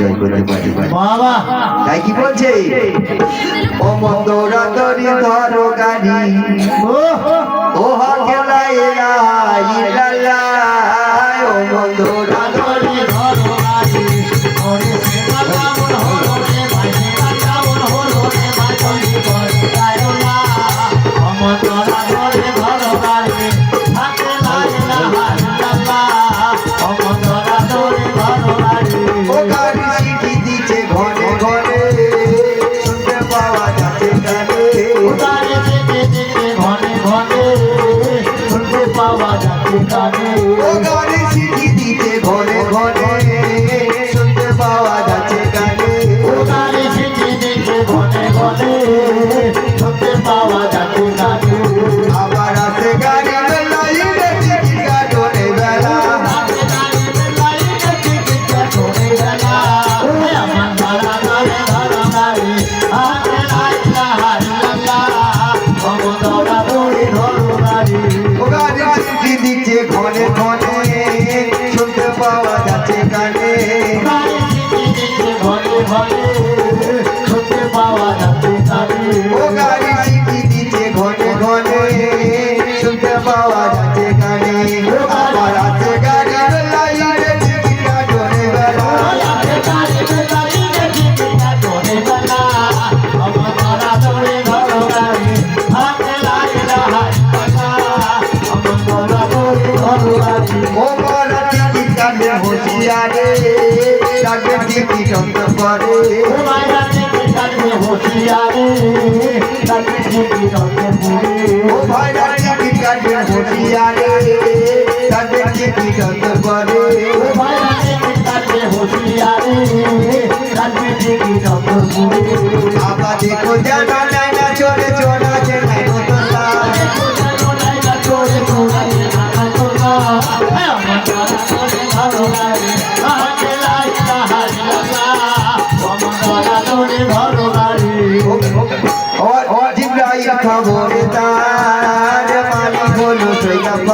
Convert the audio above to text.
জয় করতে পারি। তাই কি বলছে, ও মন্দরা তরি ধরো গাড়ি, ও হাকেলা এলা ইলালা, ও মন্দরা তরি ধরো গাড়ি, ওরে সেবা কামন হলো রে ভাই, সেবা কামন হলো রে ভাই, চলি কর আয়োলা, ও মন্দরা তরি ধরো গাড়ি, হাকেলা এলা ইলালা, ও মন্দরা তরি ধরো গাড়ি। ও গাড়ি সিটি দিচ্ছে ঘনে ঘনে, শুনতে পাওয়া যাচ্ছে গানে, ও গাড়ি সিটি দিচ্ছে ঘনে ঘনে, শুনতে পাওয়া যাচ্ছে গানে, ও গাড়ি সিটি দিচ্ছে ঘনে ঘনে, শুনতে পাওয়া যাচ্ছে গানে, ও গাড়ি সিটি দিচ্ছে ঘনে ঘনে, শুনতে পাওয়া যাচ্ছে গানে। আবার আছে গাড়ি বেলায় টিকিট কাটনে বেলা, ঘনে ঘনে শুনতে পাওয়া যাচ্ছে গানে, ঘনে ঘনে শুনতে পাওয়া যাচ্ছে গানে, ও গাড়ি সিটি দিচ্ছে ঘনে ঘনে, শুনতে পাওয়া যাচ্ছে গানে। আবার আছে গাড়ি বেলায় টিকিট কাটনে বেলা, ও মারা টিকিট কাটে হোশিয়ারে, ডাকে টিকিট অন্তর করে, ও মারা টিকিট কাটে হোশিয়ারে, ডাকে টিকিট অন্তর করে, ও ভাইরা টিকিট কাটে হোশিয়ারে, ডাকে টিকিট অন্তর করে, ও ভাইরা টিকিট কাটে হোশিয়ারে, ডাকে টিকিট অন্তর করে। আবার দেখো জানা নাই না চলে চলা যে নাই তোলা, দেখো জানো নাই না চলে চলা যে নাই তোলা, আমার তারা চলে ভালো লাগে, হাকেলা ইলাহা ইল্লাল্লাহ, আমার তারা চলে ভালো লাগে। ও জিবরাইল খবরে তার মালিক হলো সৈয়দ